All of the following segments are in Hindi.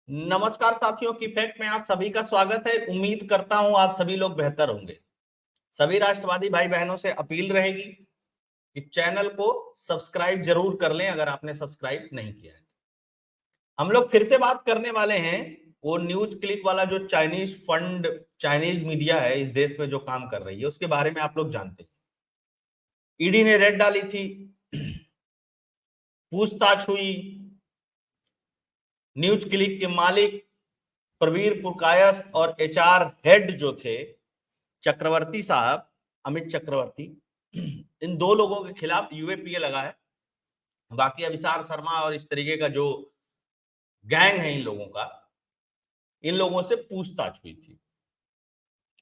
नमस्कार साथियों, की फैक्ट में आप सभी का स्वागत है। उम्मीद करता हूं आप सभी लोग बेहतर होंगे। सभी राष्ट्रवादी भाई बहनों से अपील रहेगी कि चैनल को सब्सक्राइब जरूर कर लें अगर आपने सब्सक्राइब नहीं किया है। हम लोग फिर से बात करने वाले हैं वो न्यूज क्लिक वाला जो चाइनीज फंड, चाइनीज मीडिया है इस देश में जो काम कर रही है उसके बारे में आप लोग जानते हैं। ईडी ने रेड डाली थी, पूछताछ हुई। न्यूज क्लिक के मालिक प्रवीर पुरकायस्थ और एचआर हेड जो थे चक्रवर्ती साहब, अमित चक्रवर्ती, इन दो लोगों के खिलाफ यूएपीए लगा है। बाकी अभिसार शर्मा और इस तरीके का जो गैंग है इन लोगों से पूछताछ हुई थी।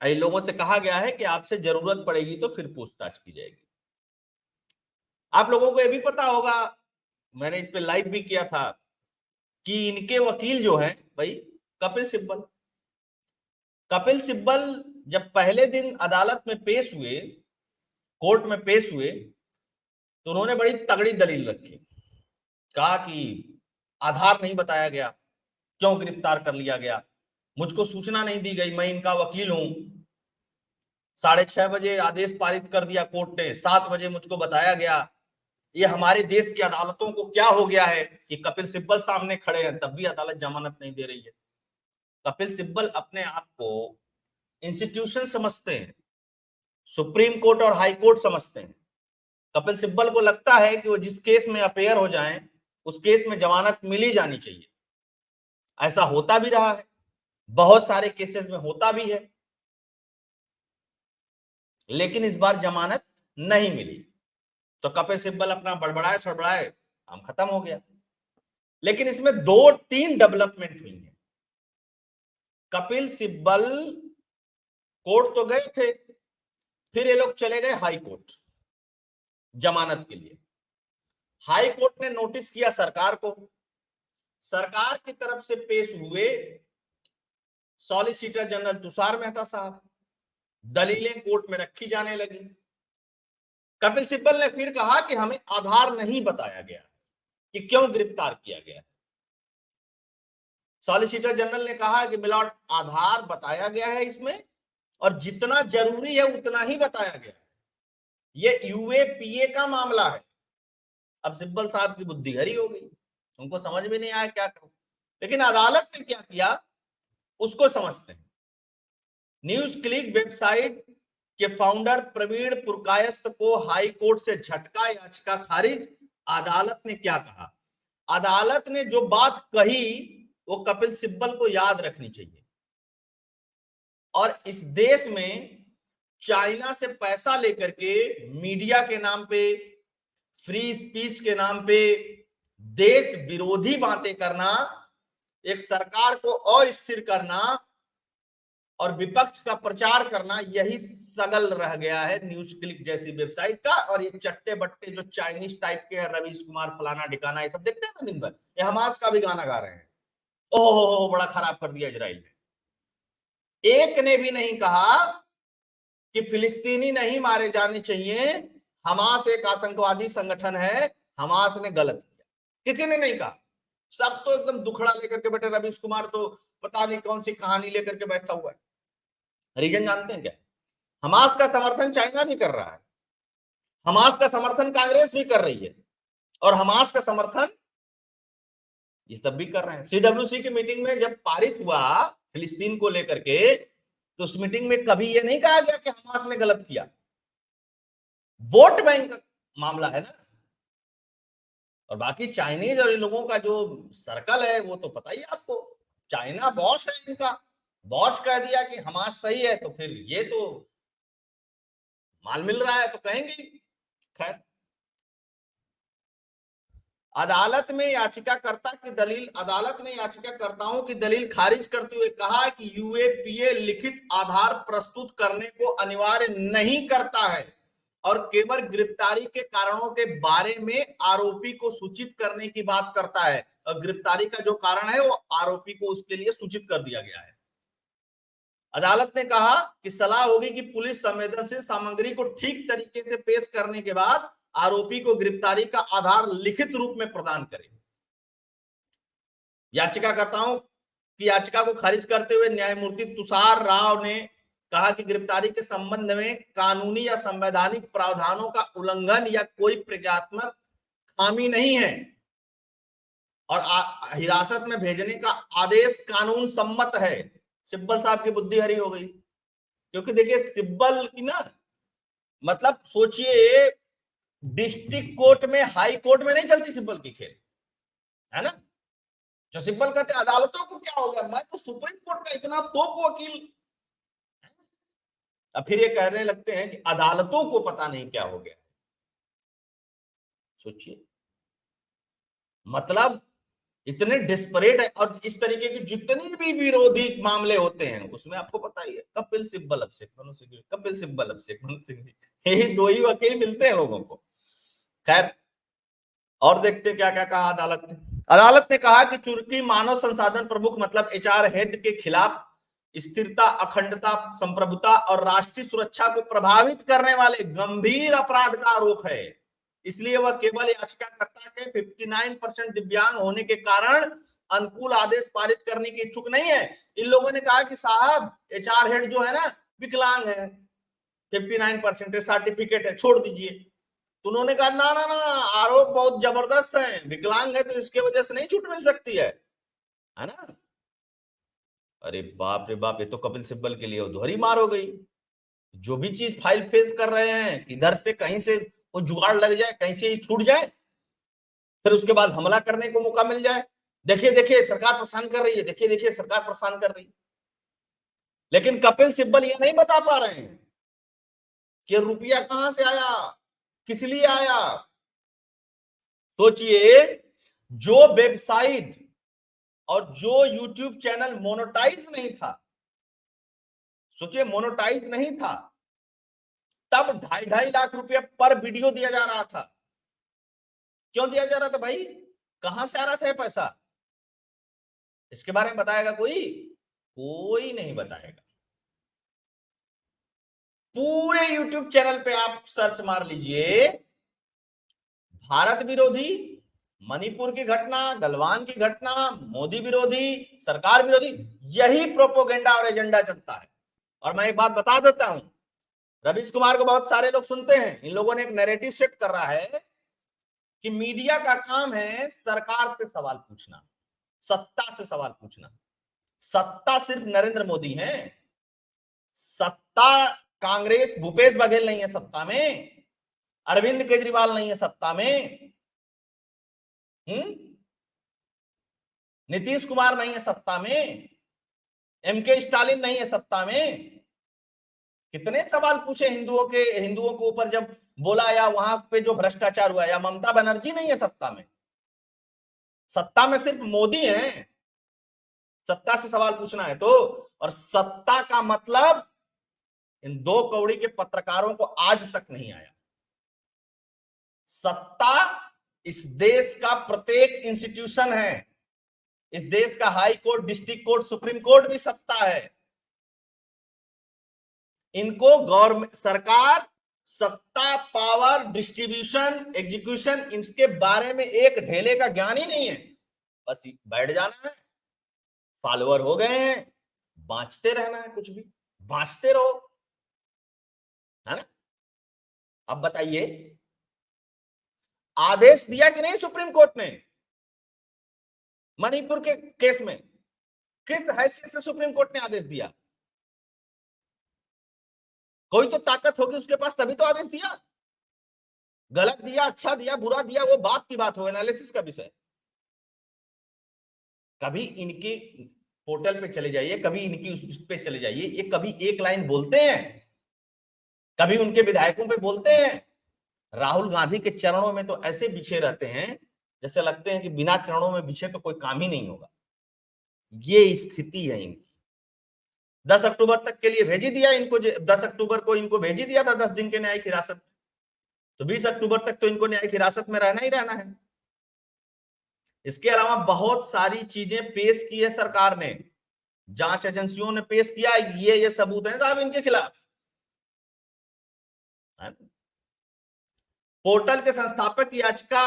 इन लोगों से कहा गया है कि आपसे जरूरत पड़ेगी तो फिर पूछताछ की जाएगी। आप लोगों को यह भी पता होगा, मैंने इस पे लाइव भी किया था, कि इनके वकील जो हैं भाई कपिल सिब्बल जब पहले दिन अदालत में पेश हुए, कोर्ट में पेश हुए, तो उन्होंने बड़ी तगड़ी दलील रखी। कहा कि आधार नहीं बताया गया, क्यों गिरफ्तार कर लिया गया, मुझको सूचना नहीं दी गई, मैं इनका वकील हूं। 6:30 बजे आदेश पारित कर दिया कोर्ट ने, 7 बजे मुझको बताया गया। ये हमारे देश की अदालतों को क्या हो गया है कि कपिल सिब्बल सामने खड़े हैं तब भी अदालत जमानत नहीं दे रही है। कपिल सिब्बल अपने आप को इंस्टीट्यूशन समझते हैं, सुप्रीम कोर्ट और हाई कोर्ट समझते हैं। कपिल सिब्बल को लगता है कि वो जिस केस में अपेयर हो जाएं उस केस में जमानत मिली जानी चाहिए। ऐसा होता भी रहा है, बहुत सारे केसेस में होता भी है, लेकिन इस बार जमानत नहीं मिली। तो कपिल सिब्बल अपना बड़बड़ाए सड़बड़ाए, काम खत्म हो गया। लेकिन इसमें 2-3 डेवलपमेंट हुई है। कपिल सिब्बल कोर्ट तो गए थे, फिर ये लोग चले गए हाई कोर्ट जमानत के लिए। हाई कोर्ट ने नोटिस किया सरकार को, सरकार की तरफ से पेश हुए सॉलिसिटर जनरल तुषार मेहता साहब, दलीलें कोर्ट में रखी जाने लगी। कपिल सिब्बल ने फिर कहा कि हमें आधार नहीं बताया गया कि क्यों गिरफ्तार किया गया। सॉलिसिटर जनरल ने कहा कि मिलॉर्ड, आधार बताया गया है इसमें, और जितना जरूरी है उतना ही बताया गया है। ये यूएपीए का मामला है। अब सिब्बल साहब की बुद्धि हरी हो गई, उनको समझ में नहीं आया क्या करूं। लेकिन अदालत ने क्या किया उसको समझते हैं। न्यूज क्लिक वेबसाइट के फाउंडर प्रवीण पुरकायस्थ को हाई कोर्ट से झटका याचिका खारिज। अदालत ने क्या कहा? अदालत ने जो बात कही वो कपिल सिब्बल को याद रखनी चाहिए। और इस देश में चाइना से पैसा लेकर के मीडिया के नाम पे, फ्री स्पीच के नाम पे देश विरोधी बातें करना, एक सरकार को अस्थिर करना और विपक्ष का प्रचार करना, यही सगल रह गया है न्यूज क्लिक जैसी वेबसाइट का। और ये चट्टे बट्टे जो चाइनीज टाइप के हैं, रवीश कुमार फलाना ढिकाना, ये सब देखते हैं ना दिन भर, ये हमास का भी गाना गा रहे हैं, ओहो बड़ा खराब कर दिया इजराइल ने। एक ने भी नहीं कहा कि फिलिस्तीनी नहीं मारे जाने चाहिए, हमास एक आतंकवादी संगठन है, हमास ने गलत किया, किसी ने नहीं कहा। सब तो एकदम दुखड़ा लेकर के बैठे। रवीश कुमार तो पता नहीं कौन सी कहानी लेकर के बैठा हुआ है। रीजन जानते हैं क्या? हमास का समर्थन चाइना भी कर रहा है, हमास का समर्थन कांग्रेस भी कर रही है, और हमास का समर्थन ये सब भी कर रहे हैं। सीडब्ल्यूसी की मीटिंग में जब पारित हुआ फिलिस्तीन को लेकर के, तो उस मीटिंग में कभी ये नहीं कहा गया कि हमास ने गलत किया। वोट बैंक का मामला है ना। और बाकी चाइनीज और इन लोगों का जो सर्कल है वो तो पता ही आपको, चाइना बॉस है इनका। बॉस कह दिया कि हमास सही है तो फिर ये तो माल मिल रहा है तो कहेंगे। खैर, अदालत ने याचिकाकर्ताओं की दलील खारिज करते हुए कहा कि यूएपीए लिखित आधार प्रस्तुत करने को अनिवार्य नहीं करता है और केवल गिरफ्तारी के कारणों के बारे में आरोपी को सूचित करने की बात करता है। और गिरफ्तारी का जो कारण है वो आरोपी को उसके लिए सूचित कर दिया गया है। अदालत ने कहा कि सलाह होगी कि पुलिस संवेदनशील सामग्री को ठीक तरीके से पेश करने के बाद आरोपी को गिरफ्तारी का आधार लिखित रूप में प्रदान करे। याचिकाकर्ताओं की याचिका को खारिज करते हुए न्यायमूर्ति तुषार राव ने कहा कि गिरफ्तारी के संबंध में कानूनी या संवैधानिक प्रावधानों का उल्लंघन या कोई प्रक्रियात्मक खामी नहीं है और हिरासत में भेजने का आदेश कानून सम्मत है। सिब्बल साहब की बुद्धि हरी हो गई, क्योंकि देखिए सिब्बल की ना, मतलब सोचिए डिस्ट्रिक्ट कोर्ट में, हाई कोर्ट में नहीं चलती सिब्बल की खेल, है ना। जो सिब्बल कहते हैं अदालतों को क्या हो गया, मैं तो सुप्रीम कोर्ट का इतना तोप वकील। अब फिर ये कहने लगते हैं कि अदालतों को पता नहीं क्या हो गया। सोचिए, मतलब इतने डिस्परेट है। और इस तरीके की जितनी भी विरोधी मामले होते हैं उसमें आपको पता ही है, कपिल सिब्बल अभिषेक मनु सिंघवी, कपिल सिब्बल अभिषेक मनु सिंघवी, यही दो ही वकील मिलते हैं लोगों को। खैर, और देखते क्या क्या कहा अदालत ने। अदालत ने कहा कि चुर्की मानव संसाधन प्रमुख मतलब एचआर हेड के खिलाफ स्थिरता, अखंडता, संप्रभुता और राष्ट्रीय सुरक्षा को प्रभावित करने वाले गंभीर अपराध का आरोप है। इसलिए वह केवल याचिकाकर्ता के 59% दिव्यांग होने के कारण अनुकूल आदेश पारित करने की इच्छुक नहीं है। इन लोगों ने कहा कि साहब एचआर हेड जो है ना विकलांग है, 59% सर्टिफिकेट है, छोड़ दीजिए। तो उन्होंने कहा ना ना ना, आरोप बहुत जबरदस्त है, विकलांग है तो इसके वजह से नहीं छूट मिल सकती है ना। अरे बाप रे बाप, ये तो कपिल सिब्बल के लिए दोहरी मार हो गई। जो भी चीज फाइल फेस कर रहे हैं, इधर से कहीं से वो जुगाड़ लग जाए, कहीं से छूट जाए, फिर उसके बाद हमला करने को मौका मिल जाए। देखिए देखिए सरकार परेशान कर रही है, देखिए देखिए सरकार परेशान कर रही है। लेकिन कपिल सिब्बल ये नहीं बता पा रहे हैं कि रुपया कहां से आया, किस लिए आया। सोचिए, जो वेबसाइट और जो यूट्यूब चैनल मोनेटाइज नहीं था, सोचिए मोनेटाइज नहीं था, तब 2.5 लाख रुपया पर वीडियो दिया जा रहा था। क्यों दिया जा रहा था भाई, कहां से आ रहा था पैसा, इसके बारे में बताएगा कोई? कोई नहीं बताएगा। पूरे यूट्यूब चैनल पे आप सर्च मार लीजिए, भारत विरोधी, मणिपुर की घटना, गलवान की घटना, मोदी विरोधी, सरकार विरोधी, यही प्रोपोगेंडा और एजेंडा चलता है। और मैं एक बात बता देता हूं, रवीश कुमार को बहुत सारे लोग सुनते हैं, इन लोगों ने एक नैरेटिव सेट कर रहा है कि मीडिया का काम है सरकार से सवाल पूछना, सत्ता से सवाल पूछना। सत्ता सिर्फ नरेंद्र मोदी है, सत्ता कांग्रेस भूपेश बघेल नहीं है सत्ता में, अरविंद केजरीवाल नहीं है सत्ता में, नीतीश कुमार नहीं है सत्ता में, एमके स्टालिन नहीं है सत्ता में। कितने सवाल पूछे हिंदुओं के ऊपर जब बोला, या वहां पे जो भ्रष्टाचार हुआ, या ममता बनर्जी नहीं है सत्ता में, सत्ता में सिर्फ मोदी है। सत्ता से सवाल पूछना है तो, और सत्ता का मतलब इन दो कौड़ी के पत्रकारों को आज तक नहीं आया। सत्ता इस देश का प्रत्येक इंस्टीट्यूशन है, इस देश का high court, district court, supreme court भी सत्ता है। इनको गवर्नमेंट, सरकार, सत्ता, पावर, डिस्ट्रीब्यूशन, एग्जीक्यूशन, इसके बारे में एक ढेले का ज्ञान ही नहीं है। बस बैठ जाना है, फॉलोअर हो गए हैं, बांचते रहना है, कुछ भी बांचते रहो, है ना। अब बताइए, आदेश दिया कि नहीं सुप्रीम कोर्ट ने मणिपुर के केस में? किस हैसियत से सुप्रीम कोर्ट ने आदेश दिया? कोई तो ताकत होगी उसके पास, तभी तो आदेश दिया। गलत दिया, अच्छा दिया, बुरा दिया, वो बात की बात हो, एनालिसिस का विषय। कभी इनके पोर्टल पे चले जाइए, कभी इनकी उस पे चले जाइए, ये कभी एक लाइन बोलते हैं, कभी उनके विधायकों पे बोलते हैं। राहुल गांधी के चरणों में तो ऐसे बिछे रहते हैं जैसे लगते हैं कि बिना चरणों में बिछे तो कोई काम ही नहीं होगा। ये स्थिति है इनकी। 10 अक्टूबर तक के लिए भेजी दिया इनको, 10 अक्टूबर को इनको भेजी दिया था 10 दिन के न्यायिक हिरासत, तो 20 अक्टूबर तक तो इनको न्यायिक हिरासत में रहना ही रहना है। इसके अलावा बहुत सारी चीजें पेश की है सरकार ने, जांच एजेंसियों ने पेश किया, ये सबूत है साहब इनके खिलाफ। पोर्टल के संस्थापक की याचिका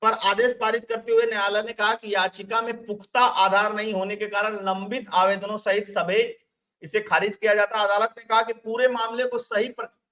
पर आदेश पारित करते हुए न्यायालय ने कहा कि याचिका में पुख्ता आधार नहीं होने के कारण लंबित आवेदनों सहित सभी इसे खारिज किया जाता। अदालत ने कहा कि पूरे मामले को सही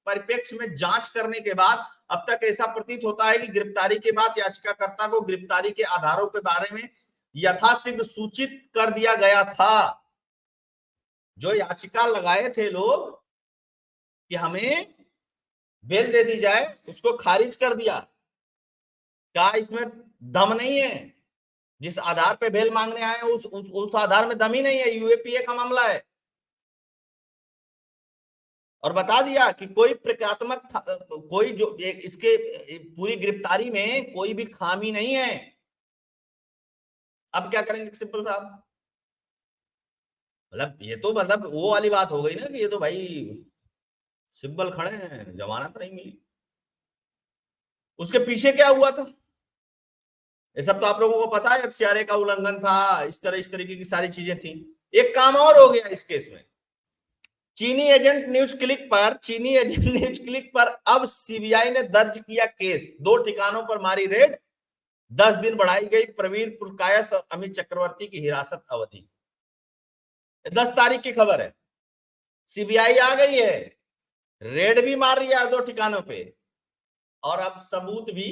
परिप्रेक्ष्य में जांच करने के बाद अब तक ऐसा प्रतीत होता है कि गिरफ्तारी के बाद याचिकाकर्ता को गिरफ्तारी के आधारों के बारे में यथाशीघ्र सूचित कर दिया गया था। जो याचिका लगाए थे लोग कि हमें बेल दे दी जाए, उसको खारिज कर दिया। क्या इसमें दम नहीं है? जिस आधार पे बेल मांगने आए उस आधार में दम ही नहीं है। यूएपीए का मामला है और बता दिया कि कोई प्रक्रियात्मक कोई जो इसके पूरी गिरफ्तारी में कोई भी खामी नहीं है। अब क्या करेंगे सिंपल साहब? मतलब ये तो मतलब वो वाली बात हो गई ना कि ये तो भाई सिब्बल खड़े हैं, जमानत नहीं मिली। उसके पीछे क्या हुआ था ये सब तो आप लोगों को पता है। एफसीआरए का उल्लंघन था, इस तरीके की सारी चीजें थी। एक काम और हो गया इस केस में। चीनी एजेंट न्यूज क्लिक पर अब सीबीआई ने दर्ज किया केस। 2 ठिकानों पर मारी रेड, 10 दिन बढ़ाई गई प्रवीर पुरकायस्थ और अमित चक्रवर्ती की हिरासत अवधि। 10 तारीख की खबर है। सीबीआई आ गई है, रेड भी मार रही है 2 ठिकानों पे, और अब सबूत भी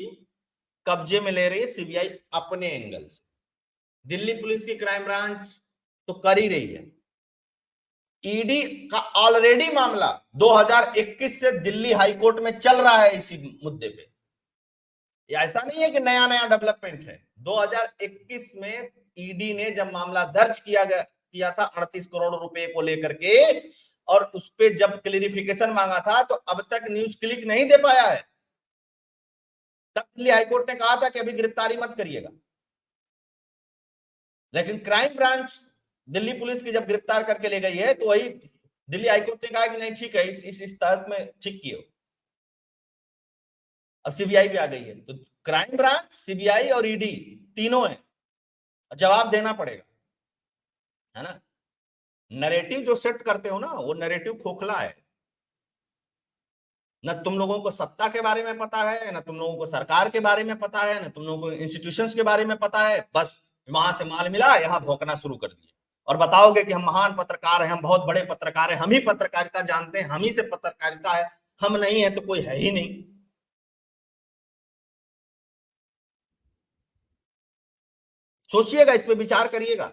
कब्जे में ले रही है सीबीआई अपने एंगल से। दिल्ली पुलिस की क्राइम ब्रांच तो कर ही रही है। ईडी का ऑलरेडी मामला 2021 से दिल्ली हाईकोर्ट में चल रहा है इसी मुद्दे पे। ऐसा नहीं है कि नया नया डेवलपमेंट है। 2021 में ईडी ने जब मामला दर्ज किया था 38 करोड़ रुपए को लेकर के, और उस पे जब क्लेरिफिकेशन मांगा था तो अब तक न्यूज क्लिक नहीं दे पाया है। तब दिल्ली हाईकोर्ट ने कहा था कि अभी गिरफ्तारी मत करिएगा, लेकिन क्राइम ब्रांच दिल्ली पुलिस की जब गिरफ्तार करके ले गई है तो वही दिल्ली हाईकोर्ट ने कहा कि नहीं ठीक है, इस तहत में ठीक किए। अब सीबीआई भी आ गई है, तो क्राइम ब्रांच, सीबीआई और ईडी तीनों है, जवाब देना पड़ेगा, है ना। नैरेटिव जो सेट करते हो ना, वो नैरेटिव खोखला है। न तुम लोगों को सत्ता के बारे में पता है, न तुम लोगों को सरकार के बारे में पता है, न तुम लोगों को इंस्टीट्यूशंस के बारे में पता है। बस वहां से माल मिला, यहाँ भौंकना शुरू कर दिए और बताओगे कि हम महान पत्रकार हैं, हम बहुत बड़े पत्रकार हैं, हम ही पत्रकारिता जानते हैं, हम ही से पत्रकारिता है, हम नहीं है तो कोई है ही नहीं। सोचिएगा, इस पे विचार करिएगा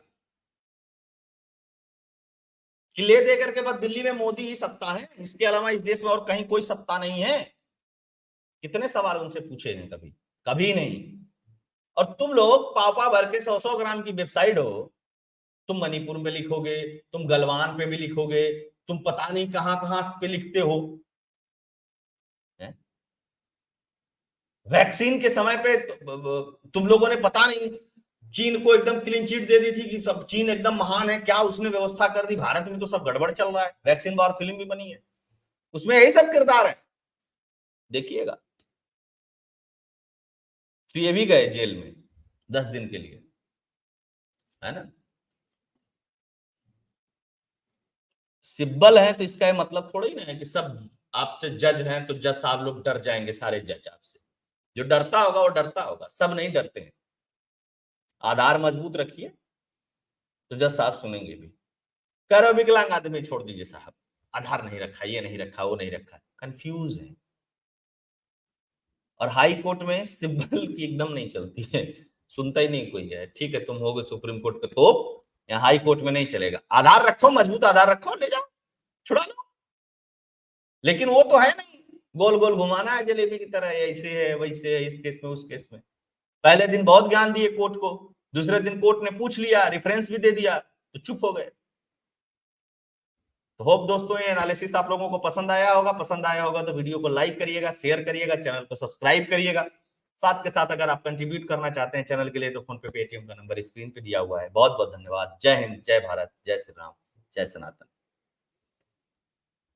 कि ले दे करके बस दिल्ली में मोदी ही सत्ता है, इसके अलावा इस देश में और कहीं कोई सत्ता नहीं है। कितने सवाल उनसे पूछे हैं? कभी कभी नहीं। और तुम लोग पापा भर के 100-100 ग्राम की वेबसाइट हो, तुम मणिपुर में लिखोगे, तुम गलवान पे भी लिखोगे, तुम पता नहीं कहां कहां पे लिखते हो। वैक्सीन के समय पे तुम लोगों ने पता नहीं चीन को एकदम क्लीन चिट दे दी थी कि सब चीन एकदम महान है, क्या उसने व्यवस्था कर दी। भारत में तो सब गड़बड़ चल रहा है। वैक्सीन वॉर फिल्म भी बनी है, उसमें यही सब किरदार है, देखिएगा। तो ये भी गए जेल में 10 दिन के लिए, है ना। सिब्बल है तो इसका ये मतलब थोड़ी ना है कि सब आपसे जज हैं तो जज साहब लोग डर जाएंगे। सारे जज आपसे, जो डरता होगा वो डरता होगा, सब नहीं डरते हैं। आधार मजबूत रखिए तो जज साहब सुनेंगे भी। करो विकलांग आदमी छोड़ दीजिए साहब, आधार नहीं रखा, ये नहीं रखा, वो नहीं रखा, कंफ्यूज है। और हाई कोर्ट में सिब्बल की एकदम नहीं चलती है, सुनता ही नहीं कोई है। ठीक है, तुम हो गए सुप्रीम कोर्ट के तोप, यहाँ हाई कोर्ट में नहीं चलेगा। आधार रखो, मजबूत आधार रखो, ले जाओ, छुड़ा लो। लेकिन वो तो है नहीं, गोल गोल घुमाना है जलेबी की तरह, ऐसे है वैसे है, इस केस में उस केस में। पहले दिन बहुत ज्ञान दिए कोर्ट को, दूसरे दिन कोर्ट ने पूछ लिया, रेफरेंस भी दे दिया, तो चुप हो गए। तो होप दोस्तों ये एनालिसिस आप लोगों को पसंद आया होगा। पसंद आया होगा तो वीडियो को लाइक करिएगा, शेयर करिएगा, चैनल को सब्सक्राइब करिएगा। साथ के साथ अगर आप कंट्रीब्यूट करना चाहते हैं चैनल के लिए तो फोन पे पेटीएम का नंबर स्क्रीन पे दिया हुआ है। बहुत बहुत धन्यवाद। जय हिंद, जय भारत, जय श्री राम, जय सनातन।